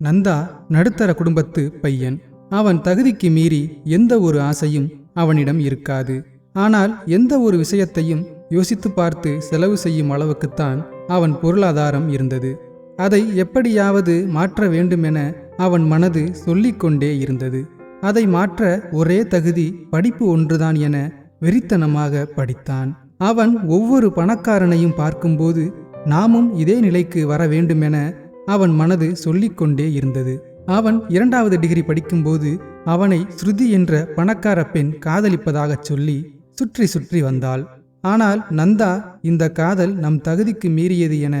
நந்தா நடுத்தர குடும்பத்து பையன். அவன் தகுதிக்கு மீறி எந்த ஒரு ஆசையும் அவனிடம் இருக்காது. ஆனால் எந்த ஒரு விஷயத்தையும் யோசித்து பார்த்து செலவு செய்யும் அளவுக்குத்தான் அவன் பொருளாதாரம் இருந்தது. அதை எப்படியாவது மாற்ற வேண்டுமென அவன் மனது சொல்லிக்கொண்டே இருந்தது. அதை மாற்ற ஒரே தகுதி படிப்பு ஒன்றுதான் என வெறித்தனமாக படித்தான். அவன் ஒவ்வொரு பணக்காரனையும் பார்க்கும்போது நாமும் இதே நிலைக்கு வர வேண்டுமென அவன் மனது சொல்லிக்கொண்டே இருந்தது. அவன் 2வது டிகிரி படிக்கும்போது அவனை ஸ்ருதி என்ற பணக்கார பெண் காதலிப்பதாகச் சொல்லி சுற்றி சுற்றி வந்தாள். ஆனால் நந்தா இந்த காதல் நம் தகுதிக்கு மீறியது என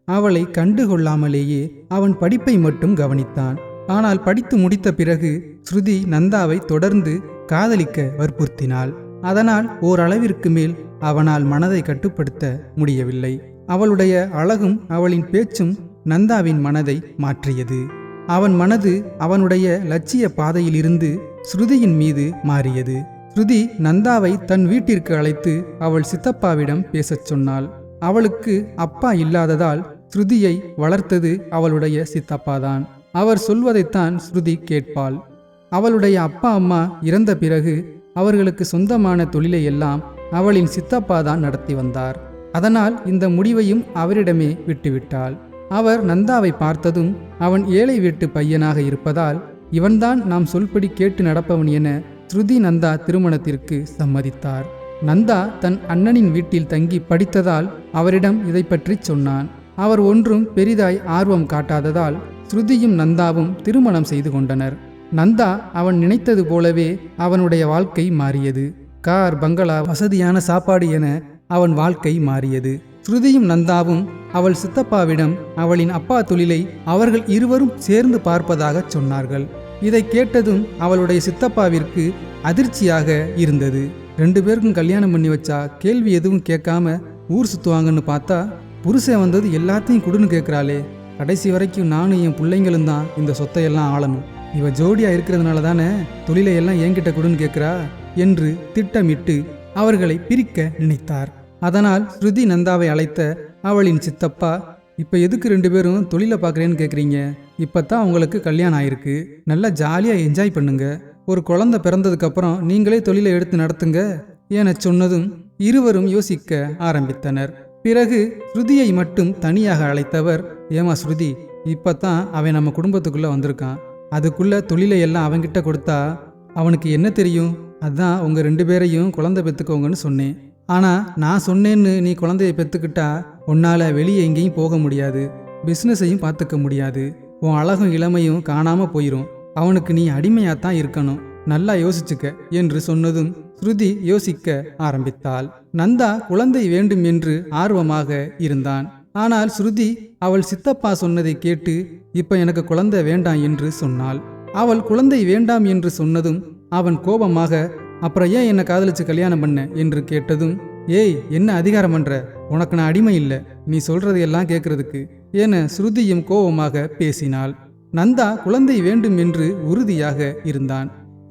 அவளை கண்டுகொள்ளாமலேயே அவன் படிப்பை மட்டும் கவனித்தான். ஆனால் படித்து முடித்த பிறகு ஸ்ருதி நந்தாவை தொடர்ந்து காதலிக்க வற்புறுத்தினாள். அதனால் ஓரளவிற்கு மேல் அவனால் மனதை கட்டுப்படுத்த முடியவில்லை. அவளுடைய அழகும் அவளின் பேச்சும் நந்தாவின் மனதை மாற்றியது. அவன் மனது அவனுடைய லட்சிய பாதையிலிருந்து ஸ்ருதியின் மீது மாறியது. ஸ்ருதி நந்தாவை தன் வீட்டிற்கு அழைத்து அவள் சித்தப்பாவிடம் பேசச் சொன்னாள். அவளுக்கு அப்பா இல்லாததால் ஸ்ருதியை வளர்த்தது அவளுடைய சித்தப்பாதான். அவர் சொல்வதைத்தான் ஸ்ருதி கேட்பாள். அவளுடைய அப்பா அம்மா இறந்த பிறகு அவர்களுக்கு சொந்தமான தொழிலை எல்லாம் அவளின் சித்தப்பாதான் நடத்தி வந்தார். அதனால் இந்த முடிவையும் அவரிடமே விட்டுவிட்டாள். அவர் நந்தாவை பார்த்ததும் அவன் ஏழை வீட்டு பையனாக இருப்பதால் இவன்தான் நாம் சொல்படி கேட்டு நடப்பவன் என ஸ்ருதி நந்தா திருமணத்திற்கு சம்மதித்தார். நந்தா தன் அண்ணனின் வீட்டில் தங்கி படித்ததால் அவரிடம் இதை பற்றி சொன்னான். அவர் ஒன்றும் பெரிதாய் ஆர்வம் காட்டாததால் ஸ்ருதியும் நந்தாவும் திருமணம் செய்து கொண்டனர். நந்தா அவன் நினைத்தது போலவே அவனுடைய வாழ்க்கை மாறியது. கார், பங்களா, வசதியான சாப்பாடு என அவன் வாழ்க்கை மாறியது. ஸ்ருதியும் நந்தாவும் அவள் சித்தப்பாவிடம் அவளின் அப்பா தொழிலை அவர்கள் இருவரும் சேர்ந்து பார்ப்பதாக சொன்னார்கள். இதை கேட்டதும் அவளுடைய சித்தப்பாவிற்கு அதிர்ச்சியாக இருந்தது. 2 பேருக்கும் கல்யாணம் பண்ணி வச்சா கேள்வி எதுவும் கேட்காம ஊர் சுத்துவாங்கன்னு பார்த்தா புருஷன் வந்தது எல்லாத்தையும் கொடுன்னு கேட்குறாளே, கடைசி வரைக்கும் நானும் என் பிள்ளைங்களும் தான் இந்த சொத்தையெல்லாம் ஆளணும், இவ ஜோடியா இருக்கிறதுனால தானே தொழிலை எல்லாம் என்கிட்ட கொடுன்னு கேட்குறா என்று திட்டமிட்டு அவர்களை பிரிக்க நினைத்தார். அதனால் ஸ்ருதி நந்தாவை அழைத்த அவளின் சித்தப்பா, இப்போ எதுக்கு 2 பேரும் தொழிலை பார்க்குறேன்னு கேட்குறீங்க? இப்போ தான் உங்களுக்கு கல்யாணம் ஆயிருக்கு, நல்லா ஜாலியாக என்ஜாய் பண்ணுங்க, ஒரு குழந்தை பிறந்ததுக்கப்புறம் நீங்களே தொழிலை எடுத்து நடத்துங்க என சொன்னதும் இருவரும் யோசிக்க ஆரம்பித்தனர். பிறகு ஸ்ருதியை மட்டும் தனியாக அழைத்தவர், ஏமா ஸ்ருதி, இப்போ தான் அவன் நம்ம குடும்பத்துக்குள்ளே வந்திருக்கான், அதுக்குள்ளே தொழிலை எல்லாம் அவன்கிட்ட கொடுத்தா அவனுக்கு என்ன தெரியும்? அதான் உங்கள் 2 பேரையும் குழந்தை பெற்றுக்கோங்கன்னு சொன்னேன். ஆனால் நான் சொன்னேன்னு நீ குழந்தையை பெற்றுக்கிட்டா உன்னால் வெளியே எங்கேயும் போக முடியாது, பிஸ்னஸையும் பார்த்துக்க முடியாது, உன் அழகும் இளமையும் காணாமல் போயிடும், அவனுக்கு நீ அடிமையாத்தான் இருக்கணும், நல்லா யோசிச்சுக்க என்று சொன்னதும் ஸ்ருதி யோசிக்க ஆரம்பித்தாள். நந்தா குழந்தை வேண்டும் என்று ஆர்வமாக இருந்தான். ஆனால் ஸ்ருதி அவள் சித்தப்பா சொன்னதை கேட்டு இப்போ எனக்கு குழந்தை வேண்டாம் என்று சொன்னாள். அவள் குழந்தை வேண்டாம் என்று சொன்னதும் அவன் கோபமாக, அப்புறம் ஏன் என்னை காதலிச்சு கல்யாணம் பண்ண என்று கேட்டதும், ஏய் என்ன அதிகாரம் பண்ற, உனக்கு நான் அடிமை இல்லை, நீ சொல்றது எல்லாம் கேட்கறதுக்கு என ஸ்ருதியும் கோபமாக பேசினாள். நந்தா குழந்தை வேண்டும் என்று உறுதியாக இருந்தான்.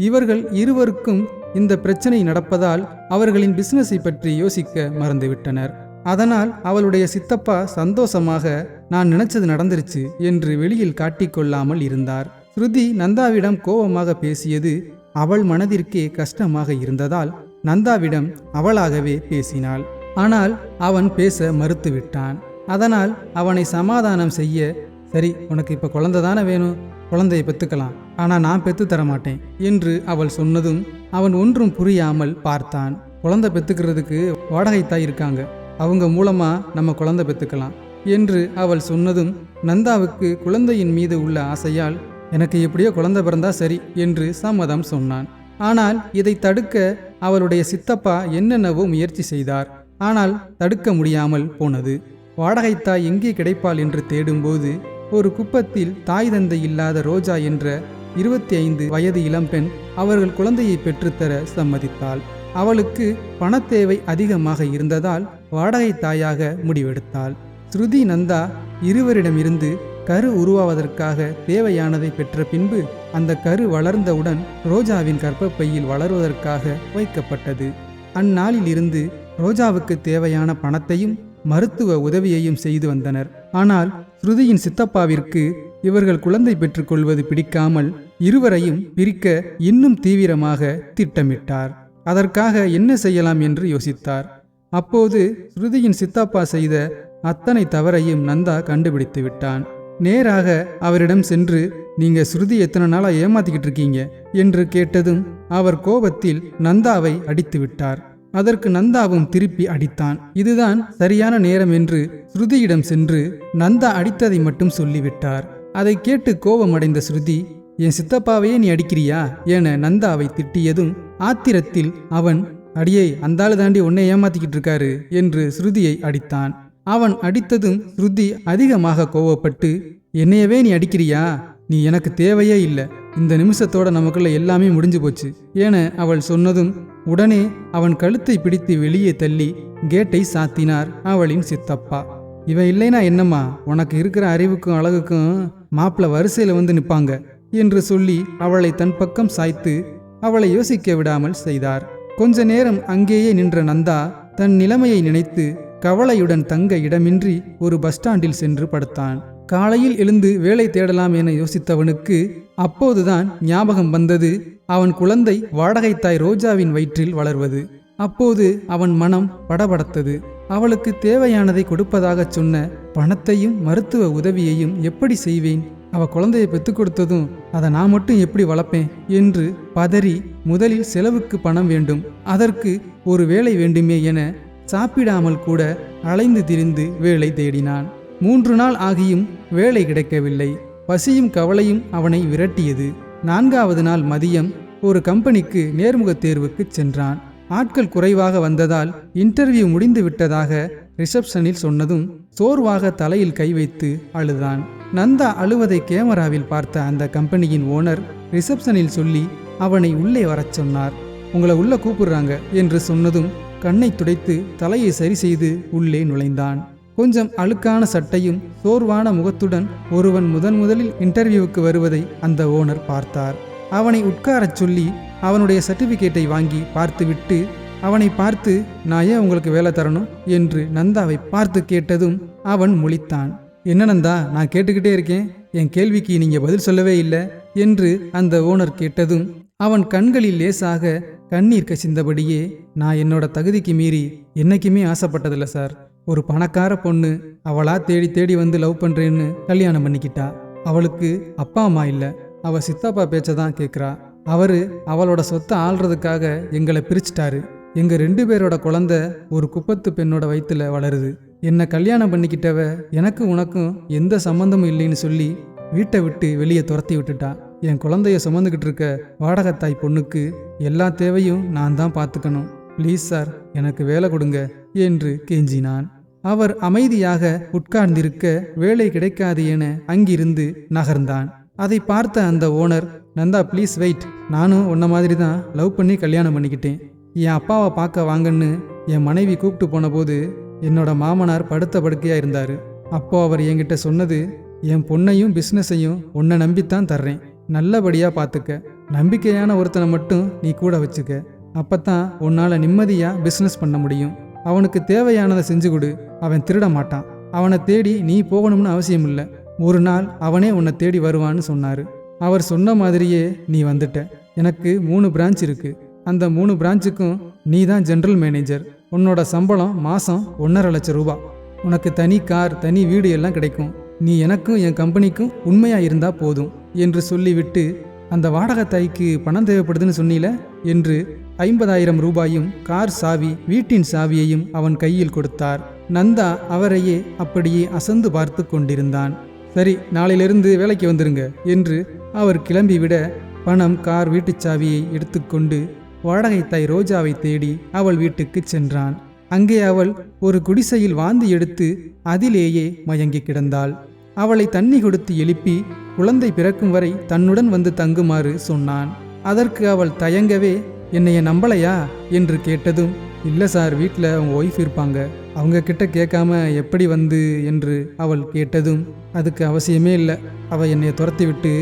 இவர்கள் இருவருக்கும் இந்த பிரச்சனை நடப்பதால் அவர்களின் பிசினஸை பற்றி யோசிக்க மறந்துவிட்டனர். அதனால் அவளுடைய சித்தப்பா சந்தோஷமாக நான் நினைச்சது நடந்துருச்சு என்று வெளியில் காட்டிக்கொள்ளாமல் இருந்தார். ஸ்ருதி நந்தாவிடம் கோபமாக பேசியது அவள் மனதிற்கே கஷ்டமாக இருந்ததால் நந்தாவிடம் அவளாகவே பேசினாள். ஆனால் அவன் பேச மறுத்துவிட்டான். அதனால் அவனை சமாதானம் செய்ய, சரி உனக்கு இப்போ குழந்தை தானே வேணும், குழந்தையை பெற்றுக்கலாம், ஆனால் நான் பெற்று தர மாட்டேன் என்று அவள் சொன்னதும் அவன் ஒன்றும் புரியாமல் பார்த்தான். குழந்தை பெற்றுக்கிறதுக்கு வாடகை தாய் இருக்காங்க, அவங்க மூலமா நம்ம குழந்தை பெற்றுக்கலாம் என்று அவள் சொன்னதும் நந்தாவுக்கு குழந்தையின் மீது உள்ள ஆசையால் எனக்கு எப்படியோ குழந்தை பிறந்தா சரி என்று சம்மதம் சொன்னான். ஆனால் இதை தடுக்க அவளுடைய சித்தப்பா என்னென்னவோ முயற்சி செய்தார். ஆனால் தடுக்க முடியாமல் போனது. வாடகை தாய் எங்கே கிடைப்பாள் என்று தேடும்போது ஒரு குப்பத்தில் தாய் தந்தை இல்லாத ரோஜா என்ற 25 வயது இளம்பெண் அவர்கள் குழந்தையை பெற்றுத்தர சம்மதித்தாள். அவளுக்கு பணத்தேவை அதிகமாக இருந்ததால் வாடகை தாயாக முடிவெடுத்தாள். ஸ்ருதி நந்தா இருவரிடமிருந்து கரு உருவாவதற்காக தேவையானதை பெற்ற பின்பு அந்த கரு வளர்ந்தவுடன் ரோஜாவின் கர்ப்பப்பையில் வளருவதற்காக வைக்கப்பட்டது. அந்நாளில் இருந்து ரோஜாவுக்கு தேவையான பணத்தையும் மருத்துவ உதவியையும் செய்து வந்தனர். ஆனால் ஸ்ருதியின் சித்தப்பாவிற்கு இவர்கள் குழந்தை பெற்றுக்கொள்வது பிடிக்காமல் இருவரையும் பிரிக்க இன்னும் தீவிரமாக திட்டமிட்டார். அதற்காக என்ன செய்யலாம் என்று யோசித்தார். அப்போது ஸ்ருதியின் சித்தப்பா செய்த அத்தனை தவறையும் நந்தா கண்டுபிடித்து விட்டான். நேராக அவரிடம் சென்று, நீங்க ஸ்ருதி எத்தனை நாளா ஏமாத்திக்கிட்டு இருக்கீங்க என்று கேட்டதும் அவர் கோபத்தில் நந்தாவை அடித்து விட்டார். அதற்கு நந்தாவும் திருப்பி அடித்தான். இதுதான் சரியான நேரம் என்று ஸ்ருதியிடம் சென்று நந்தா அடித்ததை மட்டும் சொல்லிவிட்டார். அதை கேட்டு கோபமடைந்த ஸ்ருதி, என் சித்தப்பாவையே நீ அடிக்கிறியா என நந்தாவை திட்டியதும் ஆத்திரத்தில் அவன், அடியே அந்தாளு தாண்டி உன்னை ஏமாத்திக்கிட்டு இருக்காரு என்று ஸ்ருதியை அடித்தான். அவன் அடித்ததும் ஸ்ருதி அதிகமாக கோவப்பட்டு, என்னையவே நீ அடிக்கிறியா, நீ எனக்கு தேவையே இல்லை, இந்த நிமிஷத்தோட நமக்குள்ள எல்லாமே முடிஞ்சு போச்சு என அவள் சொன்னதும் உடனே அவன் கழுத்தை பிடித்து வெளியே தள்ளி கேட்டை சாத்தினார் அவளின் சித்தப்பா. இவன் இல்லைனா என்னம்மா, உனக்கு இருக்கிற அறிவுக்கும் அழகுக்கும் மாப்பிள்ள வரிசையில வந்து நிற்பாங்க என்று சொல்லி அவளை தன் பக்கம் சாய்த்து அவளை யோசிக்க விடாமல் செய்தார். கொஞ்ச நேரம் அங்கேயே நின்ற நந்தா தன் நிலைமையை நினைத்து கவலையுடன் தங்க இடமின்றி ஒரு பஸ் ஸ்டாண்டில் சென்று படுத்தான். காலையில் எழுந்து வேலை தேடலாம் என யோசித்தவனுக்கு அப்போதுதான் ஞாபகம் வந்தது அவன் குழந்தை வாடகை தாய் ரோஜாவின் வயிற்றில் வளர்வது. அப்போது அவன் மனம் படபடத்தது. அவளுக்கு தேவையானதை கொடுப்பதாக சொன்ன பணத்தையும் மருத்துவ உதவியையும் எப்படி செய்வேன், அவ குழந்தையை பெற்றுக் கொடுத்ததும் அதை நான் மட்டும் எப்படி வளர்ப்பேன் என்று பதறி, முதலில் செலவுக்கு பணம் வேண்டும், அதற்கு ஒரு வேலை வேண்டுமே என சாப்பிடாமல் கூட அலைந்து திரிந்து வேலை தேடினான். 3 நாள் ஆகியும் வேலை கிடைக்கவில்லை. பசியும் கவலையும் அவனை விரட்டியது. 4வது நாள் மதியம் ஒரு கம்பெனிக்கு நேர்முக தேர்வுக்கு சென்றான். ஆட்கள் குறைவாக வந்ததால் இன்டர்வியூ முடிந்து விட்டதாக ரிசப்ஷனில் சொன்னதும் சோர்வாக தலையில் கை வைத்து அழுதான். நந்தா அழுவதை கேமராவில் பார்த்த அந்த கம்பெனியின் ஓனர் ரிசப்ஷனில் சொல்லி அவனை உள்ளே வரச் சொன்னார். உங்களை உள்ள கூப்பிடுறாங்க என்று சொன்னதும் கண்ணை துடைத்து தலையை சரி செய்து உள்ளே நுழைந்தான். கொஞ்சம் அழுக்கான சட்டையும் சோர்வான முகத்துடன் ஒருவன் முதலில் இன்டர்வியூவுக்கு வருவதை அந்த ஓனர் பார்த்தார். அவனை உட்காரச் சொல்லி அவனுடைய சர்டிபிகேட்டை வாங்கி பார்த்துவிட்டு அவனை பார்த்து, நான் ஏன் உங்களுக்கு வேலை தரணும் என்று நந்தாவை பார்த்து கேட்டதும் அவன் முழித்தான். என்ன நந்தா, நான் கேட்டுக்கிட்டே இருக்கேன், என் கேள்விக்கு நீங்க பதில் சொல்லவே இல்லை என்று அந்த ஓனர் கேட்டதும் அவன் கண்களில் லேசாக கண்ணீர் கசிந்தபடியே, நான் என்னோட தகுதிக்கு மீறி என்னைக்குமே ஆசைப்பட்டதில்லை சார். ஒரு பணக்கார பொண்ணு அவளா தேடி தேடி வந்து லவ் பண்றேன்னு கல்யாணம் பண்ணிக்கிட்டா. அவளுக்கு அப்பா அம்மா இல்லை, அவ சித்தப்பா பேச்சை தான் கேட்குறா. அவரு அவளோட சொத்தை ஆள்றதுக்காக எங்களை பிரிச்சிட்டாரு. எங்க 2 பேரோட குழந்தை ஒரு குப்பத்து பெண்ணோட வயிற்றுல வளருது. என்னை கல்யாணம் பண்ணிக்கிட்டவ எனக்கு உனக்கும் எந்த சம்மந்தமும் இல்லைன்னு சொல்லி வீட்டை விட்டு வெளியே துரத்தி விட்டுட்டா. என் குழந்தைய சுமந்துக்கிட்டு இருக்க வாடகத்தாய் பொண்ணுக்கு எல்லா தேவையும் நான் தான் பார்த்துக்கணும். ப்ளீஸ் சார், எனக்கு வேலை கொடுங்க என்று கெஞ்சினான். அவர் அமைதியாக உட்கார்ந்திருக்க வேலை கிடைக்காது என அங்கிருந்து நகர்ந்தான். அதை பார்த்த அந்த ஓனர், நந்தா ப்ளீஸ் வெயிட், நானும் உன்ன மாதிரி தான் லவ் பண்ணி கல்யாணம் பண்ணிக்கிட்டேன். என் அப்பாவை பார்க்க வாங்கன்னு என் மனைவி கூப்பிட்டு போன போது என்னோட மாமனார் படுத்த படுக்கையா இருந்தாரு. அப்போ அவர் என்கிட்ட சொன்னது, என் பொண்ணையும் பிஸ்னஸையும் உன்னை நம்பித்தான் தர்றேன், நல்லபடியா பார்த்துக்க, நம்பிக்கையான ஒருத்தனை மட்டும் நீ கூட வச்சுக்க, அப்பத்தான் உன்னால நிம்மதியா பிஸ்னஸ் பண்ண முடியும். அவனுக்கு தேவையானதை செஞ்சு கொடு, அவன் திருட மாட்டான். அவனை தேடி நீ போகணும்னு அவசியம் இல்லை, ஒரு நாள் அவனே உன்னை தேடி வருவான்னு சொன்னாரு. அவர் சொன்ன மாதிரியே நீ வந்துட்ட. எனக்கு 3 பிரான்ச் இருக்கு. அந்த 3 பிரான்ச்சுக்கும் நீ தான் ஜெனரல் மேனேஜர். உன்னோட சம்பளம் மாதம் 1.5 லட்சம் ரூபாய். உனக்கு தனி கார், தனி வீடு எல்லாம் கிடைக்கும். நீ எனக்கும் என் கம்பெனிக்கும் உண்மையா இருந்தா போதும் என்று சொல்லிவிட்டு, அந்த வாடகை தாய்க்கு பணம் தேவைப்படுதுன்னு சொன்னீல என்று 50,000 ரூபாயும் கார் சாவி, வீட்டின் சாவியையும் அவன் கையில் கொடுத்தார். நந்தா அவரையே அப்படியே அசந்து பார்த்து கொண்டிருந்தான். சரி, நாளையிலிருந்து வேலைக்கு வந்துருங்க என்று அவர் கிளம்பிவிட, பணம், கார், வீட்டுச் சாவியை எடுத்துக்கொண்டு வாடகை தாய் ரோஜாவை தேடி அவள் வீட்டுக்கு சென்றான். அங்கே அவள் ஒரு குடிசையில் வாந்தி எடுத்து அதிலேயே மயங்கி கிடந்தாள். அவளை தண்ணி கொடுத்து எழுப்பி குழந்தை பிறக்கும் வரை தன்னுடன் வந்து தங்குமாறு சொன்னான். அதற்கு அவள் தயங்கவே, என்னைய நம்பலையா என்று கேட்டதும், இல்லை சார், வீட்டில் அவங்க ஒய்ஃப் இருப்பாங்க, அவங்க கிட்ட கேட்காம எப்படி வந்து என்று அவள் கேட்டதும், அதுக்கு அவசியமே இல்லை, அவள் என்னை துரத்தி விட்டு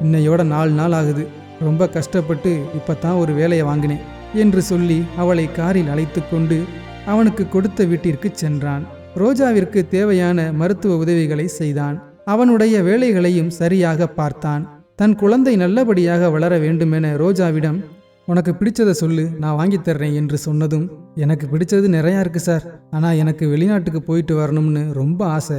இன்னையோட 4 நாள் ஆகுது, ரொம்ப கஷ்டப்பட்டு இப்போ தான் ஒரு வேலையை வாங்கினேன் என்று சொல்லி அவளை காரில் அழைத்து கொண்டு அவனுக்கு கொடுத்த வீட்டிற்கு சென்றான். ரோஜாவிற்கு தேவையான மருத்துவ உதவிகளை செய்தான். அவனுடைய வேலைகளையும் சரியாக பார்த்தான். தன் குழந்தை நல்லபடியாக வளர வேண்டுமென ரோஜாவிடம் உனக்கு பிடிச்சதை சொல்லு, நான் வாங்கித் தர்றேன் என்று சொன்னதும், எனக்கு பிடிச்சது நிறையா இருக்கு சார், ஆனால் எனக்கு வெளிநாட்டுக்கு போயிட்டு வரணும்னு ரொம்ப ஆசை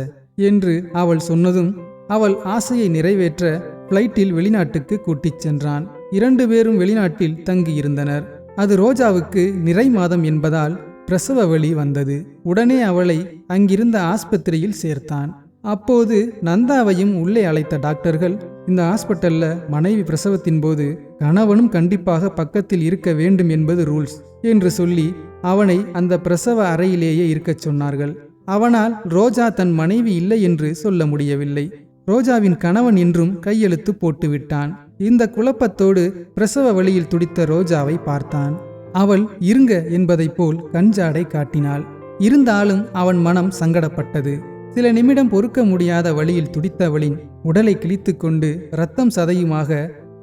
என்று அவள் சொன்னதும் அவள் ஆசையை நிறைவேற்ற ஃப்ளைட்டில் வெளிநாட்டுக்கு கூட்டிச் சென்றான். 2 பேரும் வெளிநாட்டில் தங்கியிருந்தனர். அது ரோஜாவுக்கு நிறை மாதம் என்பதால் பிரசவ வலி வந்தது. உடனே அவளை அங்கிருந்த ஆஸ்பத்திரியில் சேர்த்தான். அப்போது நந்தாவையும் உள்ளே அழைத்த டாக்டர்கள், இந்த ஹாஸ்பிட்டல்ல மனைவி பிரசவத்தின் போது கணவனும் கண்டிப்பாக பக்கத்தில் இருக்க வேண்டும் என்பது ரூல்ஸ் என்று சொல்லி அவனை அந்த பிரசவ அறையிலேயே இருக்கச் சொன்னார்கள். அவனால் ரோஜா தன் மனைவி இல்லை என்று சொல்ல முடியவில்லை. ரோஜாவின் கணவன் என்றும் கையெழுத்து போட்டுவிட்டான். இந்த குழப்பத்தோடு பிரசவ வழியில் துடித்த ரோஜாவை பார்த்தான். அவள் இருங்க என்பதைப் போல் கஞ்சாடை காட்டினாள். இருந்தாலும் அவன் மனம் சங்கடப்பட்டது. சில நிமிடம் பொறுக்க முடியாத வழியில் துடித்தவளின் உடலை கிழித்து கொண்டு இரத்தம் சதையுமாக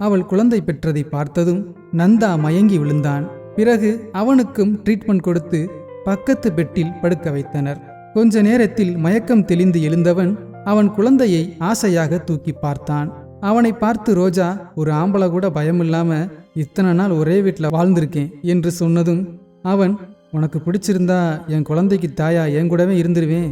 அவள் குழந்தை பெற்றதை பார்த்ததும் நந்தா மயங்கி விழுந்தான். பிறகு அவனுக்கும் ட்ரீட்மெண்ட் கொடுத்து பக்கத்து பெட்டில் படுக்க வைத்தனர். கொஞ்ச நேரத்தில் மயக்கம் தெளிந்து எழுந்தவன் அவன் குழந்தையை ஆசையாக தூக்கி பார்த்தான். அவனை பார்த்து ரோஜா, ஒரு ஆம்பளை கூட பயமில்லாம இத்தனை நாள் ஒரே வீட்டில் வாழ்ந்திருக்கேன் என்று சொன்னதும் அவன், உனக்கு பிடிச்சிருந்தா என் குழந்தைக்கு தாயா என் கூடவே இருந்துருவேன்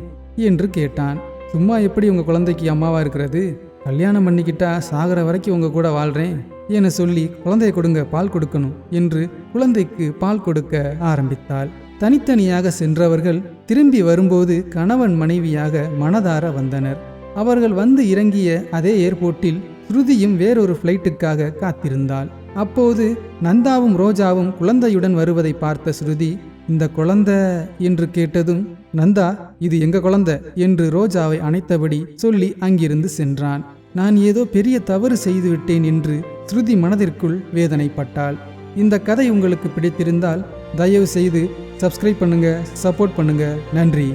என்று கேட்டான். சும்மா எப்படி உங்க குழந்தைக்கு அம்மாவா இருக்கிறது? கல்யாணம் பண்ணிக்கிட்டா சாகிற வரைக்கும் உங்க கூட வாழ்றேன் என சொல்லி குழந்தையை கொடுங்க, பால் கொடுக்கணும் என்று குழந்தைக்கு பால் கொடுக்க ஆரம்பித்தாள். தனித்தனியாக சென்றவர்கள் திரும்பி வரும்போது கணவன் மனைவியாக மனதார வந்தனர். அவர்கள் வந்து இறங்கிய அதே ஏர்போர்ட்டில் ஸ்ருதியும் வேறொரு ஃப்ளைட்டுக்காக காத்திருந்தாள். அப்போது நந்தாவும் ரோஜாவும் குழந்தையுடன் வருவதை பார்த்த ஸ்ருதி, இந்த குழந்தை என்று கேட்டதும் நந்தா, இது எங்க குழந்தை என்று ரோஜாவை அணைத்தபடி சொல்லி அங்கிருந்து சென்றான். நான் ஏதோ பெரிய தவறு செய்துவிட்டேன் என்று ஸ்ருதி மனதிற்குள் வேதனைப்பட்டாள். இந்த கதை உங்களுக்கு பிடித்திருந்தால் தயவு செய்து சப்ஸ்கிரைப் பண்ணுங்க, சப்போர்ட் பண்ணுங்க. நன்றி.